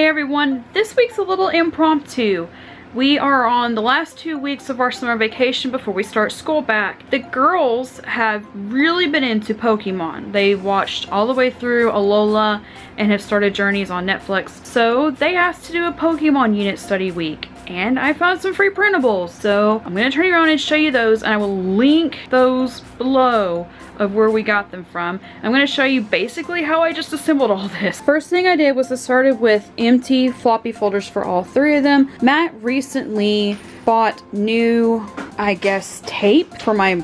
Hey everyone, this week's a little impromptu. We are on the last 2 weeks of our summer vacation before we start school back. The girls have really been into Pokemon. They watched all the way through Alola and have started Journeys on Netflix. So they asked to do a Pokemon unit study week. And I found some free printables. So I'm going to turn around and show you those, and I will link those below of where we got them from. I'm going to show you basically how I just assembled all this. First thing I did was I started with empty floppy folders for all 3 of them. Matt recently bought new, I guess, tape for my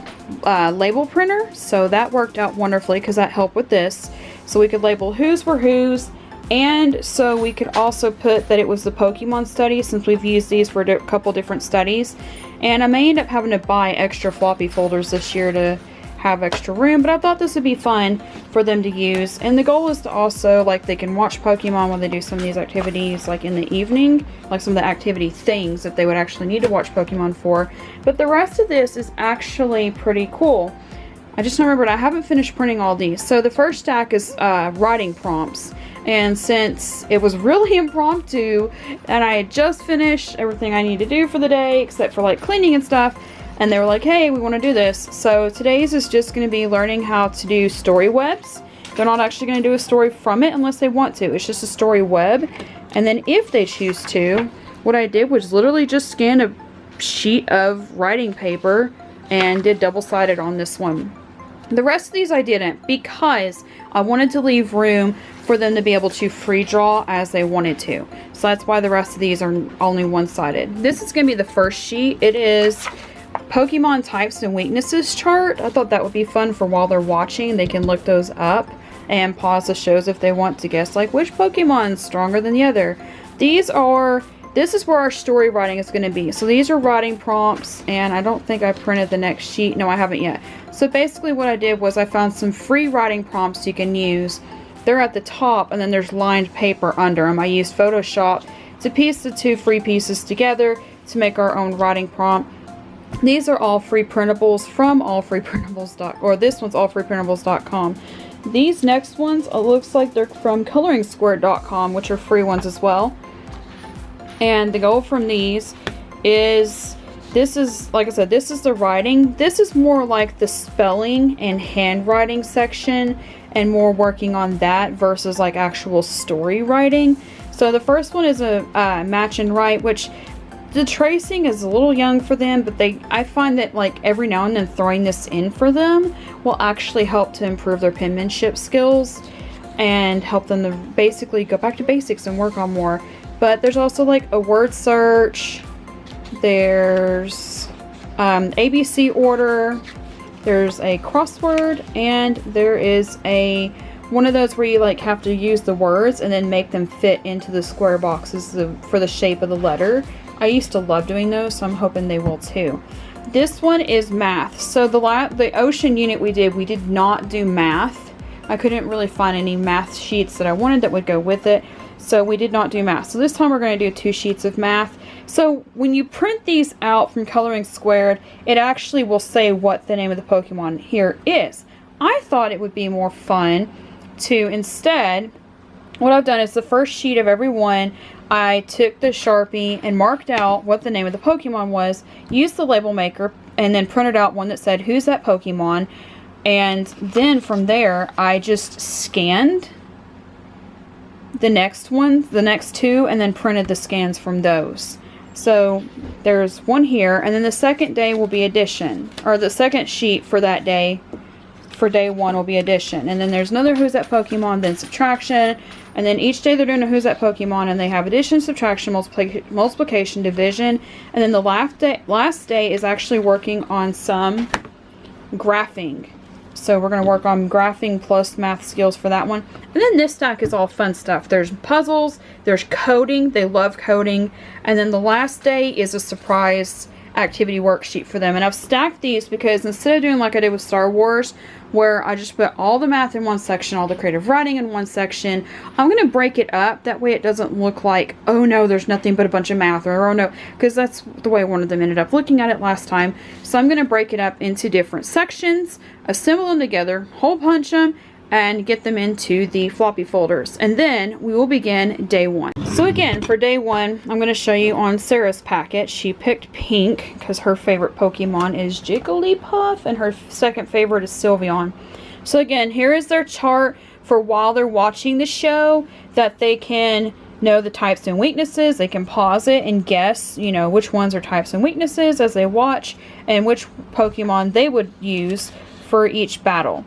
label printer. So that worked out wonderfully because that helped with this. So we could label whose were whose. And so we could also put that it was the Pokemon study, since we've used these for a couple different studies. And I may end up having to buy extra floppy folders this year to have extra room, but I thought this would be fun for them to use. And the goal is to also, like, they can watch Pokemon when they do some of these activities, like in the evening, like some of the activity things that they would actually need to watch Pokemon for. But the rest of this is actually pretty cool. I just remembered I haven't finished printing all these. So the first stack is writing prompts. And since it was really impromptu and I had just finished everything I need to do for the day, except for like cleaning and stuff, and they were like, hey, we want to do this. So today's is just going to be learning how to do story webs. They're not actually going to do a story from it unless they want to. It's just a story web. And then if they choose to, what I did was literally just scan a sheet of writing paper and did double-sided on this one. The rest of these I didn't, because I wanted to leave room for them to be able to free draw as they wanted to. So that's why the rest of these are only one-sided. This is going to be the first sheet. It is Pokemon types and weaknesses chart. I thought that would be fun for while they're watching. They can look those up and pause the shows if they want to guess, like, which Pokemon's stronger than the other. This is where our story writing is going to be. So these are writing prompts, and I don't think I printed the next sheet. No, I haven't yet. So basically what I did was I found some free writing prompts you can use. They're at the top, and then there's lined paper under them. I used Photoshop to piece the 2 free pieces together to make our own writing prompt. These are all free printables from allfreeprintables.com, or this one's allfreeprintables.com. These next ones, it looks like they're from coloringsquared.com, which are free ones as well. And the goal from these is, this is, like I said, this is the writing. This is more like the spelling and handwriting section, and more working on that versus like actual story writing. So the first one is a match and write, which the tracing is a little young for them, but I find that like every now and then throwing this in for them will actually help to improve their penmanship skills and help them to basically go back to basics and work on more. But there's also like a word search, there's ABC order, there's a crossword, and there is one of those where you like have to use the words and then make them fit into the square boxes for the shape of the letter. I used to love doing those, so I'm hoping they will too. This one is math. So the ocean unit we did not do math. I couldn't really find any math sheets that I wanted that would go with it. So we did not do math. So this time we're going to do 2 sheets of math. So when you print these out from Coloring Squared, it actually will say what the name of the Pokemon here is. I thought it would be more fun to instead, what I've done is the first sheet of every one, I took the Sharpie and marked out what the name of the Pokemon was, used the label maker, and then printed out one that said, who's that Pokemon? And then from there, I just scanned the next 2, and then printed the scans from those. So there's one here, and then the second day will be addition, or the second sheet for that day, for day 1 will be addition. And then there's another who's that Pokemon, then subtraction, and then each day they're doing a who's that Pokemon, and they have addition, subtraction, multiplication, division, and then the last day is actually working on some graphing. So we're going to work on graphing plus math skills for that one. And then this stack is all fun stuff. There's puzzles, there's coding, they love coding, and then the last day is a surprise activity worksheet for them. And I've stacked these because instead of doing like I did with Star Wars, where I just put all the math in one section, all the creative writing in one section, I'm going to break it up. That way it doesn't look like, oh no, there's nothing but a bunch of math, or oh no, because that's the way one of them ended up looking at it last time. So I'm going to break it up into different sections, assemble them together, hole punch them, and get them into the floppy folders. And then we will begin day 1. So again, for day 1, I'm going to show you on Sarah's packet. She picked pink because her favorite Pokemon is Jigglypuff and her second favorite is Sylveon. So again, here is their chart for while they're watching the show, that they can know the types and weaknesses. They can pause it and guess, you know, which ones are types and weaknesses as they watch, and which Pokemon they would use for each battle.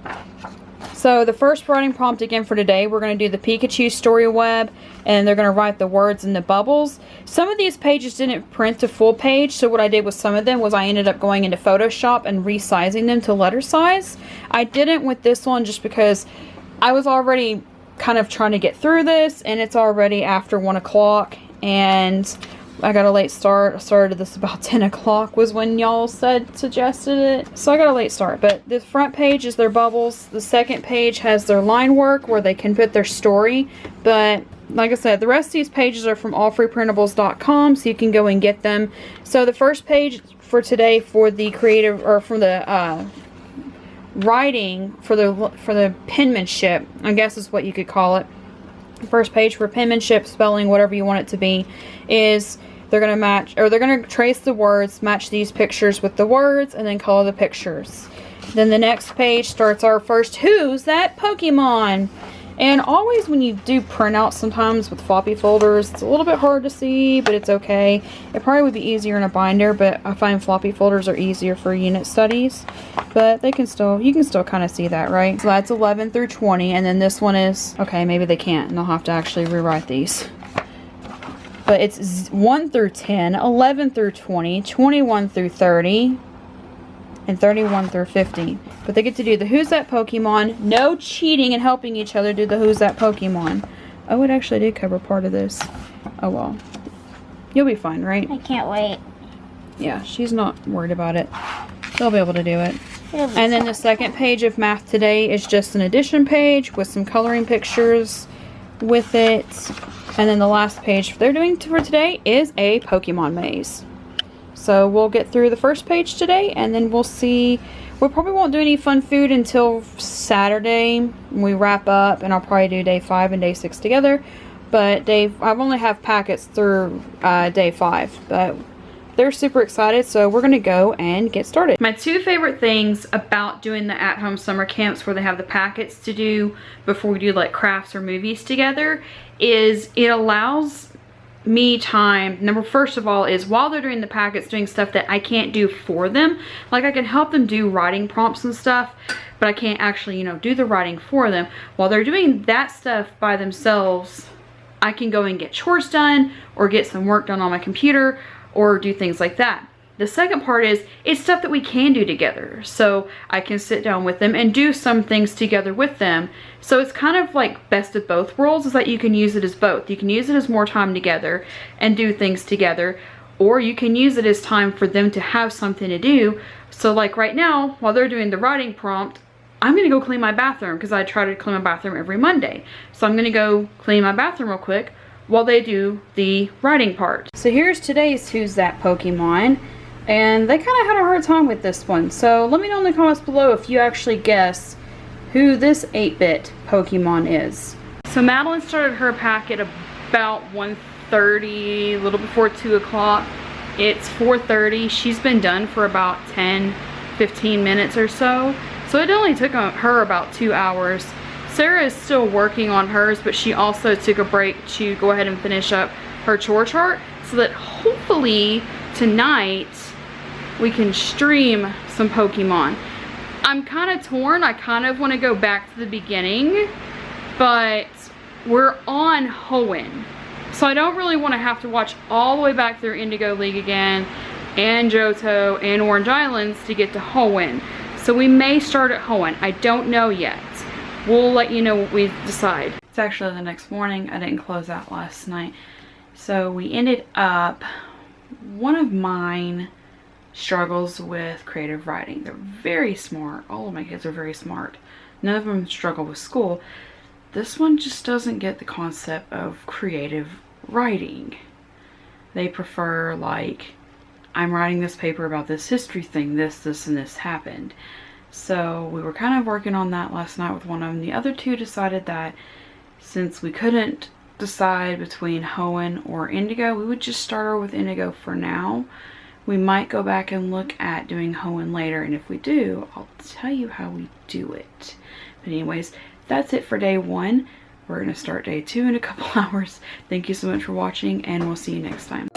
So the first writing prompt again for today, we're going to do the Pikachu story web, and they're going to write the words in the bubbles. Some of these pages didn't print to full page, so what I did with some of them was I ended up going into Photoshop and resizing them to letter size. I didn't with this one just because I was already kind of trying to get through this, and it's already after 1 o'clock, and I got a late start. I started this about 10 o'clock was when y'all suggested it. So I got a late start. But the front page is their bubbles. The second page has their line work where they can put their story. But like I said, the rest of these pages are from allfreeprintables.com, so you can go and get them. So the first page for today for the creative, or for the writing, for the penmanship, I guess is what you could call it. The first page for penmanship, spelling, whatever you want it to be, is they're going to match, or they're going to trace the words, match these pictures with the words, and then color the pictures. Then the next page starts our first Who's That Pokemon? And always when you do printouts sometimes with floppy folders, it's a little bit hard to see, but it's okay. It probably would be easier in a binder, but I find floppy folders are easier for unit studies. But they can still, you can still kind of see that, right? So that's 11 through 20, and then this one is, okay, maybe they can't, and I'll have to actually rewrite these. But it's 1 through 10, 11 through 20, 21 through 30, and 31 through 50. But they get to do the Who's That Pokemon. No cheating and helping each other do the Who's That Pokemon. Oh, it actually did cover part of this. Oh well. You'll be fine, right? I can't wait. Yeah, she's not worried about it. They'll be able to do it. And then the second page of math today is just an addition page with some coloring pictures with it. And then the last page they're doing for today is a Pokemon maze. So we'll get through the first page today, and then we'll see. We probably won't do any fun food until Saturday when we wrap up, and I'll probably do day 5 and day 6 together. But I've only have packets through day 5, but they're super excited, so we're gonna go and get started. My 2 favorite things about doing the at-home summer camps where they have the packets to do before we do like crafts or movies together is it allows me time. First of all, is while they're doing the packets, doing stuff that I can't do for them. Like I can help them do writing prompts and stuff, but I can't actually, you know, do the writing for them. While they're doing that stuff by themselves, I can go and get chores done or get some work done on my computer or do things like that. The second part is, it's stuff that we can do together. So I can sit down with them and do some things together with them. So it's kind of like best of both worlds, is that you can use it as both. You can use it as more time together and do things together, or you can use it as time for them to have something to do. So like right now, while they're doing the writing prompt, I'm gonna go clean my bathroom because I try to clean my bathroom every Monday. So I'm gonna go clean my bathroom real quick while they do the writing part. So here's today's Who's That Pokemon. And they kind of had a hard time with this one. So let me know in the comments below if you actually guess who this 8-bit Pokemon is. So Madeline started her packet about 1:30, a little before 2 o'clock. It's 4:30. She's been done for about 10-15 minutes or so. So it only took her about 2 hours. Sarah is still working on hers, but she also took a break to go ahead and finish up her chore chart so that hopefully tonight we can stream some Pokemon. I'm kind of torn. I kind of want to go back to the beginning, but we're on Hoenn, so I don't really want to have to watch all the way back through Indigo League again and Johto and Orange Islands to get to Hoenn. So we may start at Hoenn. I don't know yet. We'll let you know what we decide. It's actually the next morning. I didn't close out last night. So we ended up, one of mine struggles with creative writing. They're very smart. All of my kids are very smart. None of them struggle with school. This one just doesn't get the concept of creative writing. They prefer, like, I'm writing this paper about this history thing, this, and this happened. So we were kind of working on that last night with one of them. The other two decided that since we couldn't decide between Hoenn or Indigo, we would just start her with Indigo for now. We might go back and look at doing Hoenn later, and if we do, I'll tell you how we do it. But anyways, that's it for day 1. We're going to start day 2 in a couple hours. Thank you so much for watching, and we'll see you next time.